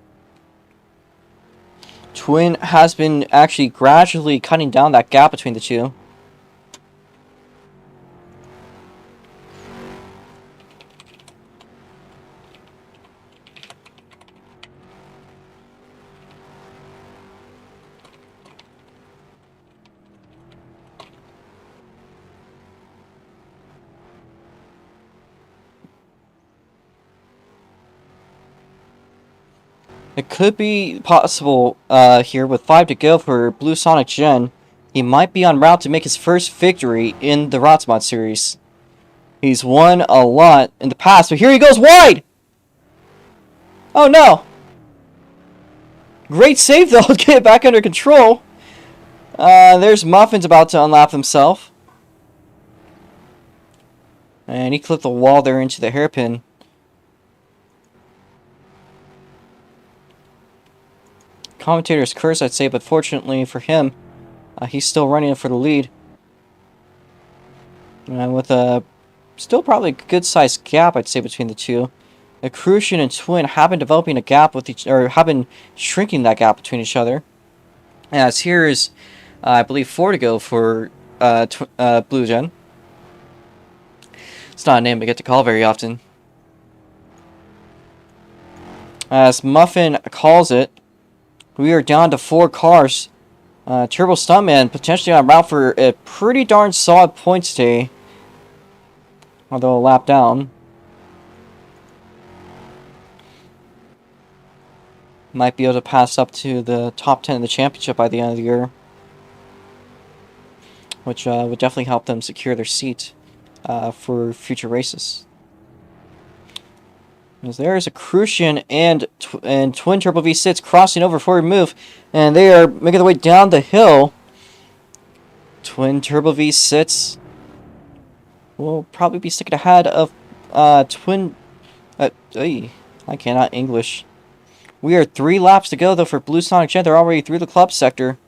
Twin has been actually gradually cutting down that gap between the two. It could be possible here with 5 to go for Blue Sonic Gen. He might be en route to make his first victory in the ROX Mod series. He's won a lot in the past, but here he goes wide! Oh no! Great save though, to get it back under control. There's Muffins about to unlap himself. And he clipped the wall there into the hairpin. Commentator's curse, I'd say, but fortunately for him, he's still running for the lead. With a still probably good-sized gap, I'd say, between the two. The Crucian and Twin have been developing a gap with each, or have been shrinking that gap between each other. As here is, I believe, 4 to go for Blue Gen. It's not a name I get to call very often. As Muffin calls it, we are down to 4 cars. Turbo Stuntman potentially on route for a pretty darn solid point today. Although a lap down. Might be able to pass up to the top 10 of the championship by the end of the year. Which would definitely help them secure their seat for future races. As there's a Crucian and Twin Turbo V6 crossing over forward move, and they are making their way down the hill. Twin Turbo V6 will probably be sticking ahead of Twin. I cannot English. We are 3 laps to go though for Blue Sonic Jet. They're already through the club sector.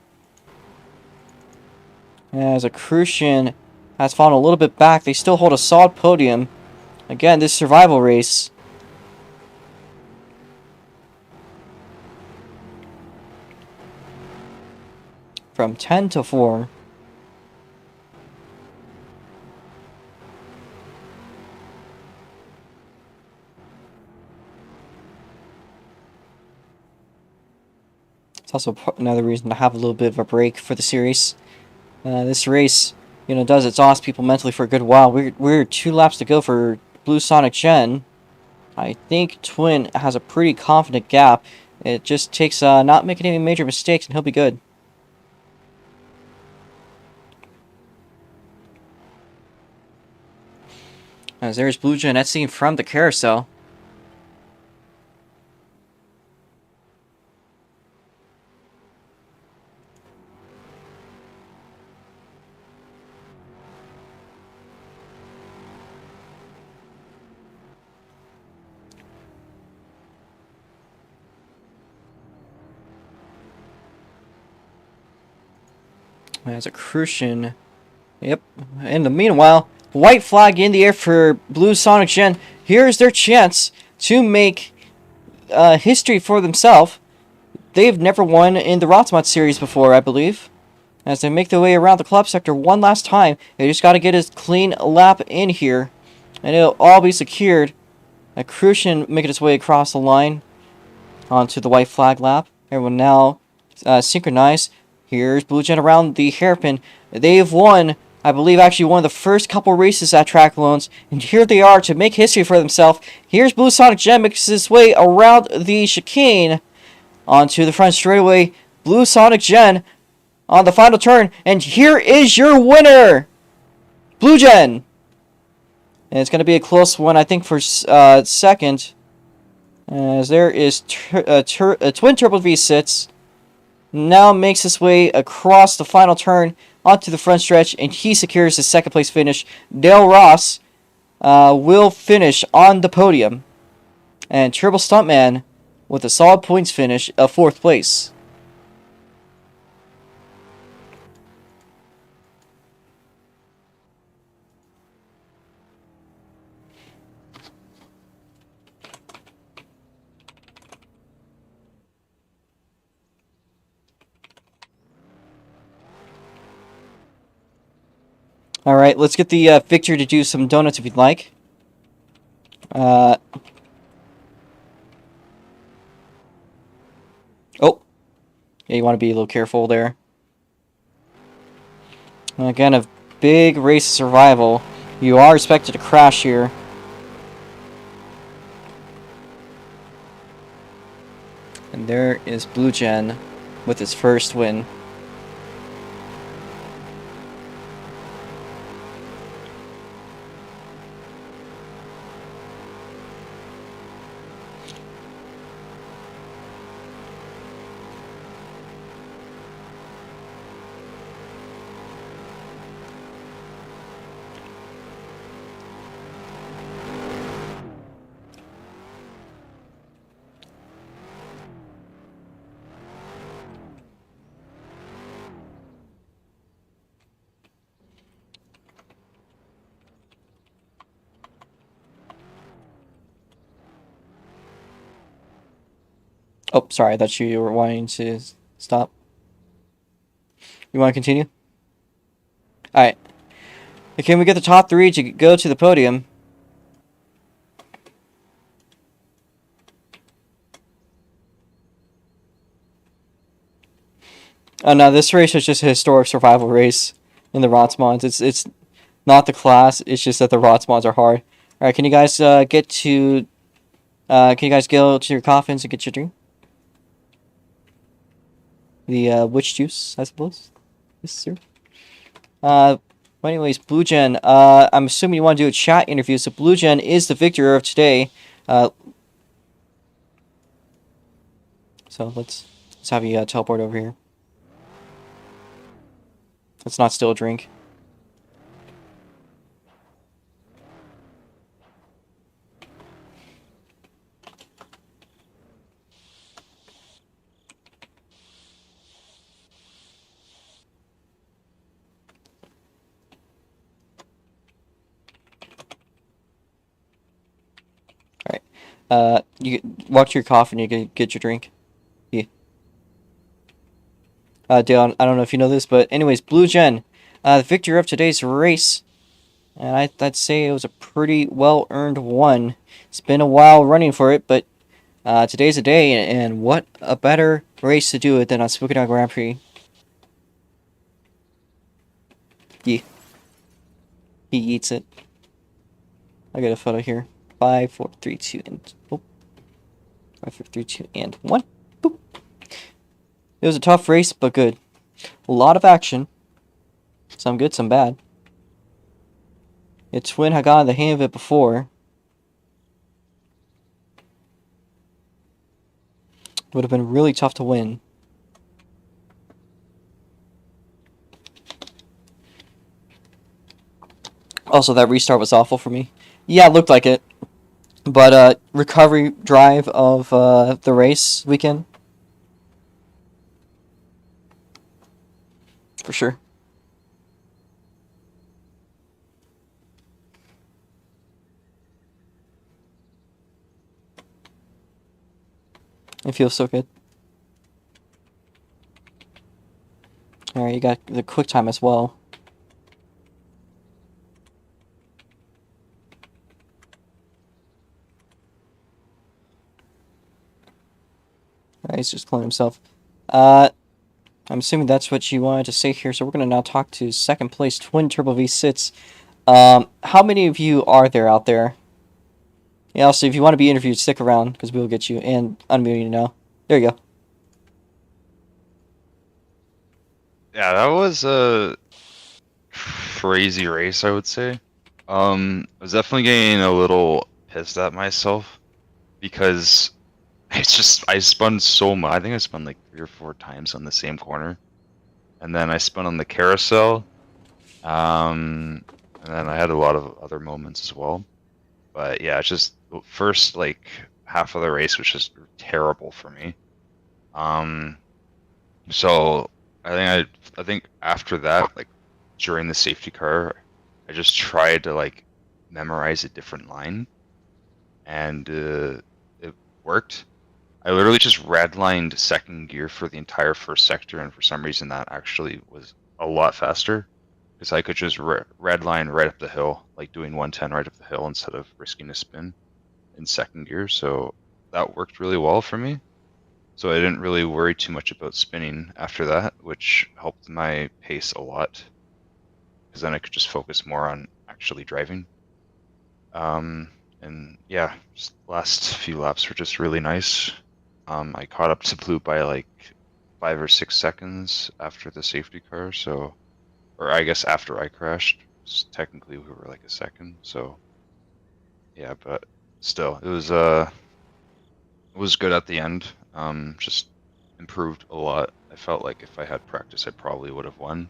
As a Crucian has fallen a little bit back, they still hold a solid podium. Again, this survival race. From 10 to 4. It's also another reason to have a little bit of a break for the series. This race, does exhaust people mentally for a good while. We're 2 laps to go for Blue Sonic Gen. I think Twin has a pretty confident gap. It just takes not making any major mistakes and he'll be good. As there's Blue Gen seen from the carousel. As a Crucian. Yep. In the meanwhile, white flag in the air for Blue Sonic Gen. Here's their chance to make history for themselves. They've never won in the Rotsmod series before, I believe. As they make their way around the club sector one last time, they just got to get a clean lap in here. And it'll all be secured. A Crucian making its way across the line onto the white flag lap. Everyone now synchronized. Here's Blue Gen around the hairpin. They've won, I believe, actually one of the first couple races at Track Loans. And here they are to make history for themselves. Here's Blue Sonic Gen makes his way around the chicane onto the front straightaway. Blue Sonic Gen on the final turn. And here is your winner, Blue Gen. And it's going to be a close one, I think, for second. As there is Twin Turbo V6. Now makes his way across the final turn onto the front stretch, and he secures his second place finish. Dale Ross will finish on the podium, and Turbo Stuntman with a solid points finish of 4th place. Alright, let's get the Victor to do some donuts if you'd like. Oh. Yeah, you want to be a little careful there. Again, a big race of survival. You are expected to crash here. And there is Blue Gen with his first win. Oh, sorry, I thought you were wanting to stop. You want to continue? Alright. Can we get the top 3 to go to the podium? Oh no, this race is just a historic survival race in the Rotsmods. It's not the class, it's just that the Rotsmods are hard. Alright, can you guys get to... can you guys go to your coffins and get your drink? The witch juice, I suppose. Yes, sir. But anyways, Blue Gen, I'm assuming you want to do a chat interview, so Blue Gen is the victor of today. So let's have you teleport over here. Let's not steal a drink. You walk to your coffin, you can get your drink. Yeah. Dale, I don't know if you know this, but anyways, Blue Gen, the victor of today's race. And I'd say it was a pretty well-earned one. It's been a while running for it, but today's a day, and what a better race to do it than on Supercar Grand Prix. Yeah. He eats it. I got a photo here. 5, 4, 3, 2, and... Oh. 5, 4, 3, 2, and 1. Boop. It was a tough race, but good. A lot of action. Some good, some bad. Twin had gotten the hang of it before. Would have been really tough to win. Also, that restart was awful for me. Yeah, it looked like it. But recovery drive of the race weekend. For sure. It feels so good. Alright, you got the quick time as well. Alright, he's just pulling himself. I'm assuming that's what you wanted to say here, so we're going to now talk to second place Twin Turbo V6. How many of you are there out there? Yeah, also, if you want to be interviewed, stick around, because we will get you, and unmute you now. There you go. Yeah, that was a crazy race, I would say. I was definitely getting a little pissed at myself because I spun so much. I think I spun like 3 or 4 times on the same corner, and then I spun on the carousel, and then I had a lot of other moments as well. But yeah, it's just the first like half of the race was just terrible for me. So I think after that, like during the safety car, I just tried to like memorize a different line, and it worked. I literally just redlined second gear for the entire first sector, and for some reason that actually was a lot faster because I could just redline right up the hill, like doing 110 right up the hill instead of risking a spin in second gear. So that worked really well for me. So I didn't really worry too much about spinning after that, which helped my pace a lot because then I could just focus more on actually driving. And yeah, just last few laps were just really nice. I caught up to Blue by like 5 or 6 seconds after the safety car, so, or I guess after I crashed, technically we were like a second. So yeah, but still, it was good at the end. Just improved a lot. I felt like if I had practice, I probably would have won,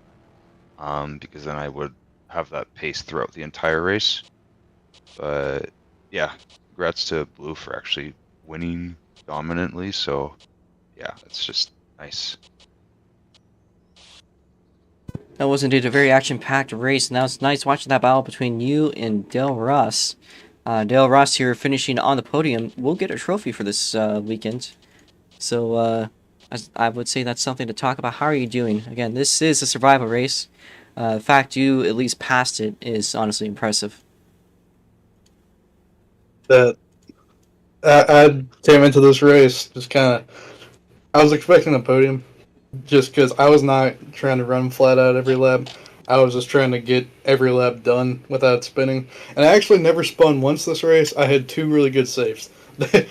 because then I would have that pace throughout the entire race. But yeah, congrats to Blue for actually winning dominantly. So yeah, it's just nice. That was indeed a very action-packed race, and that was nice watching that battle between you and Dale Ross. Dale Ross here finishing on the podium. We'll get a trophy for this weekend. So I would say that's something to talk about. How are you doing? Again, this is a survival race. The fact you at least passed it is honestly impressive. That I came into this race just kind of, I was expecting a podium just because I was not trying to run flat out every lap. I was just trying to get every lap done without spinning. And I actually never spun once this race. I had 2 really good saves. I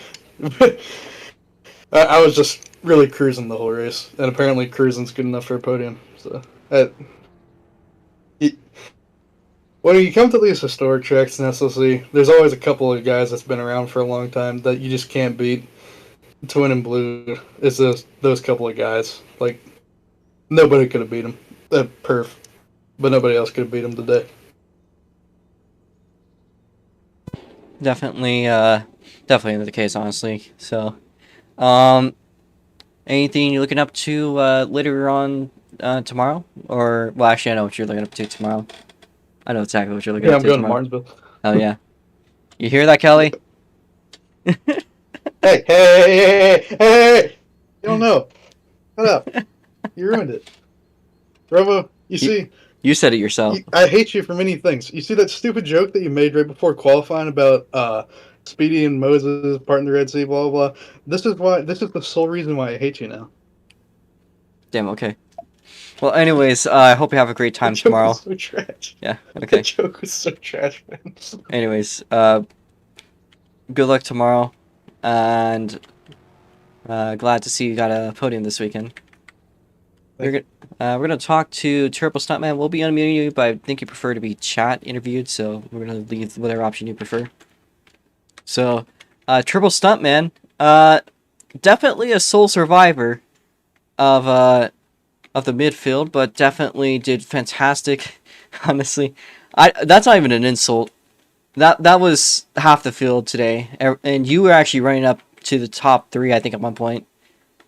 was just really cruising the whole race. And apparently cruising's good enough for a podium. So, when you come to these historic tracks in SLC, there's always a couple of guys that's been around for a long time that you just can't beat. Twin and Blue is those couple of guys. Like, nobody could have beat them. Perf. But nobody else could have beat them today. Definitely the case, honestly. So, anything you're looking up to later on tomorrow? Or, well, actually, I know what you're looking up to tomorrow. I know exactly what you're looking up to tomorrow. I'm going to Martinsville. Oh, yeah. You hear that, Kelly? Hey, hey, hey, hey, hey, hey! You don't know. Shut up. You ruined it. Robo, you see, You said it yourself. I hate you for many things. You see that stupid joke that you made right before qualifying about Speedy and Moses parting the Red Sea, blah, blah, blah. This is the sole reason why I hate you now. Damn, okay. Well, anyways, I hope you have a great time That joke tomorrow. was so trash. Yeah, That okay. joke was so trash, man. Anyways, good luck tomorrow, and glad to see you got a podium this weekend. We're gonna talk to Turbo Stuntman. We'll be unmuting you, but I think you prefer to be chat interviewed, so we're gonna leave whatever option you prefer. So, Turbo Stuntman, definitely a sole survivor of the midfield, but definitely did fantastic. Honestly, that's not even an insult. That was half the field today, and you were actually running up to the top 3, I think, at one point.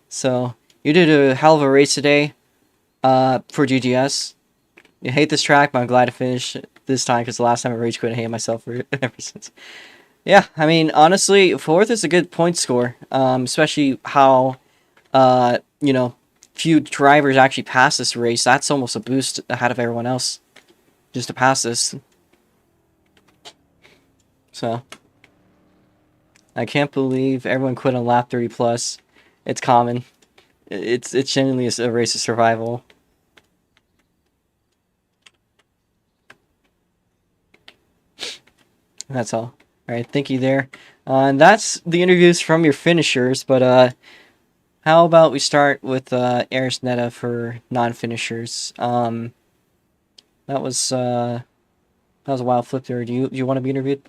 So you did a hell of a race today, for GGS. I hate this track, but I'm glad to finish this time because the last time I rage quit, I hated myself for ever since. Yeah, I mean, honestly, 4th is a good point score, especially how, you know, few drivers actually pass this race. That's almost a boost ahead of everyone else, just to pass this. So, I can't believe everyone quit on lap 30 plus. It's common. It's genuinely a race of survival. That's all. Alright, thank you there. And that's the interviews from your finishers, but how about we start with Aris Netta for non-finishers? That was a wild flip there. Do you want to be interviewed?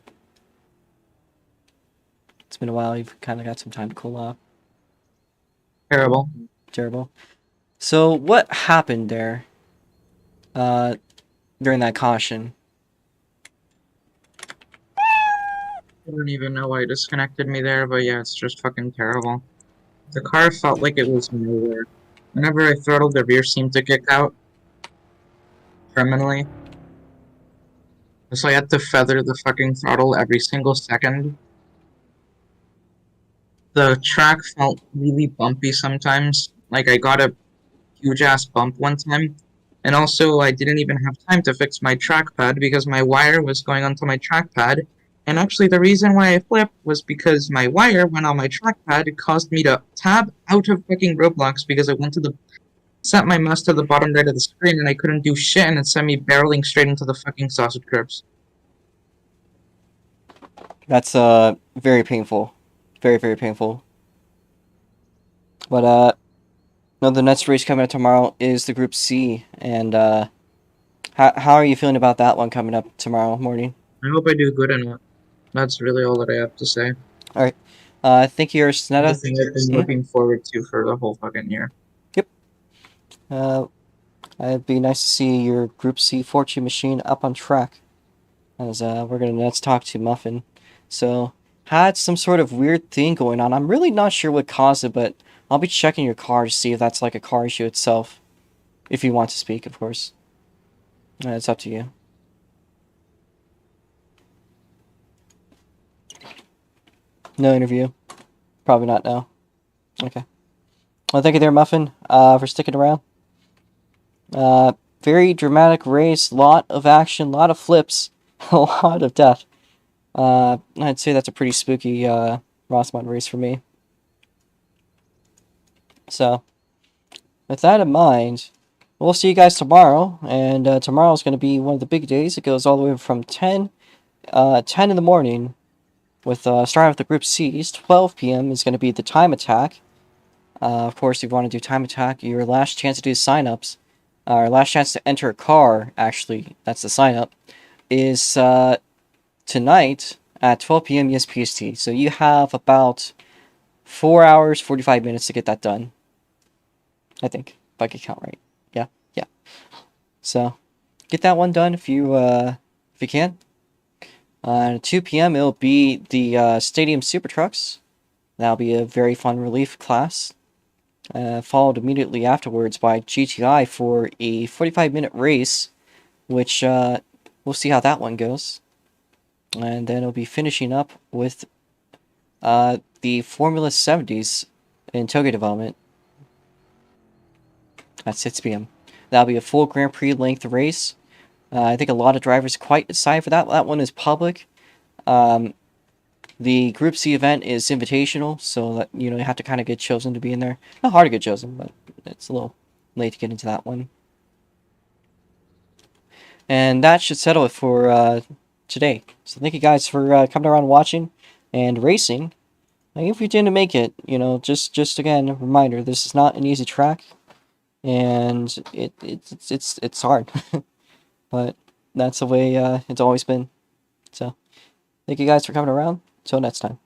It's been a while. You've kind of got some time to cool off. Terrible. So what happened there? During that caution. I don't even know why it disconnected me there, but yeah, it's just fucking terrible. The car felt like it was nowhere. Whenever I throttled, the rear seemed to kick out permanently. So I had to feather the fucking throttle every single second. The track felt really bumpy sometimes. Like I got a huge ass bump one time. And also I didn't even have time to fix my trackpad because my wire was going onto my trackpad. And actually the reason why I flipped was because my wire went on my trackpad. It caused me to tab out of fucking roadblocks because I went to set my mouse to the bottom right of the screen and I couldn't do shit and it sent me barreling straight into the fucking sausage curbs. That's very painful. Very, very painful. But no, the next race coming up tomorrow is the Group C, and how are you feeling about that one coming up tomorrow morning? I hope I do good in it. That's really all that I have to say. Alright. Thank you, Snetta. The thing I've been looking forward to for the whole fucking year. Yep. It'd be nice to see your Group C Fortune machine up on track. As we're gonna next talk to Muffin. So, had some sort of weird thing going on. I'm really not sure what caused it, but I'll be checking your car to see if that's like a car issue itself. If you want to speak, of course. It's up to you. No interview? Probably not, no. Okay. Well, thank you there, Muffin, for sticking around. Very dramatic race, lot of action, lot of flips, a lot of death. I'd say that's a pretty spooky Rossmont race for me. So, with that in mind, we'll see you guys tomorrow, and tomorrow is going to be one of the big days. It goes all the way from 10 in the morning, with starting with the Group C's. 12 p.m. is going to be the time attack. Of course, if you want to do time attack, your last chance to do sign-ups, or last chance to enter a car, actually, that's the sign-up, is tonight at 12 p.m. ESPST. So you have about 4 hours, 45 minutes to get that done. I think, if I can count right. Yeah. So, get that one done if you can. At 2 p.m. it'll be the Stadium Supertrucks. That'll be a very fun relief class. Followed immediately afterwards by GTI for a 45-minute race, which we'll see how that one goes. And then it'll be finishing up with the Formula 70s in Touge development at 6 p.m. That'll be a full Grand Prix length race. I think a lot of drivers are quite excited for that. That one is public. The Group C event is invitational, so that you have to kind of get chosen to be in there. Not hard to get chosen, but it's a little late to get into that one. And that should settle it for today. So thank you guys for coming around and watching and racing. Like, if you didn't make it, just again a reminder: this is not an easy track, and it's hard, but that's the way it's always been. So thank you guys for coming around. Till next time.